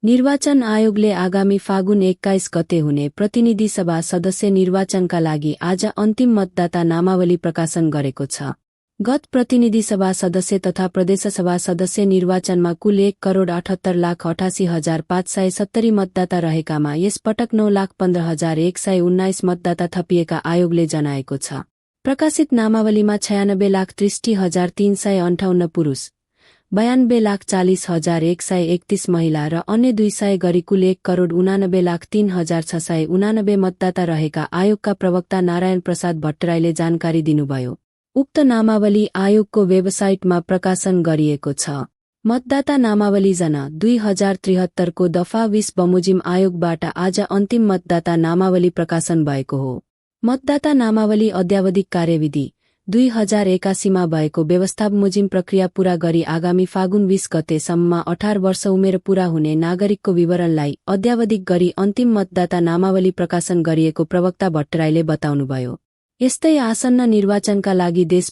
निर्वाचन आयोगले आगामी फागुन 21 गते हुने प्रतिनिधि सभा सदस्य निर्वाचनका लागि आज अन्तिम मतदाता नामावली प्रकाशन गरेको छ। गत प्रतिनिधि सभा सदस्य तथा प्रदेशसभा सदस्य निर्वाचनमा कुल 1,78,88,570 मतदाता रहेकामा यस पटक 9,15,119 मतदाता थपिएका आयोगले जनाएको छ। प्रकाशित नामावलीमा 96,63,358 पुरुष, 92,40,131 महिला र अन्य 200 गरी कुल 1,89,03,689 मतदाता रहेका आयोगका प्रवक्ता नारायण प्रसाद भट्टराईले जानकारी दिनुभयो। उक्त नामावली आयोगको वेबसाइटमा प्रकाशन गरिएको छ। मतदाता नामावली जना 2073 को दफा 20 बमोजिम आयोगबाट आज अन्तिम मतदाता नामावली प्रकाशन भएको हो। मतदाता नामावली अद्यावधिक कार्यविधि 2081 मा भएको व्यवस्थाबमोजिम प्रक्रिया पूरा गरी आगामी फागुन 20 गतेसम्ममा 18 वर्ष उमेर पूरा हुने नागरिकको विवरणलाई अद्यावधिक गरी अन्तिम मतदाता नामावली प्रकाशन गरिएको प्रवक्ता भट्टराईले बताउनुभयो। यस्तै आसन्न निर्वाचनका लागि देश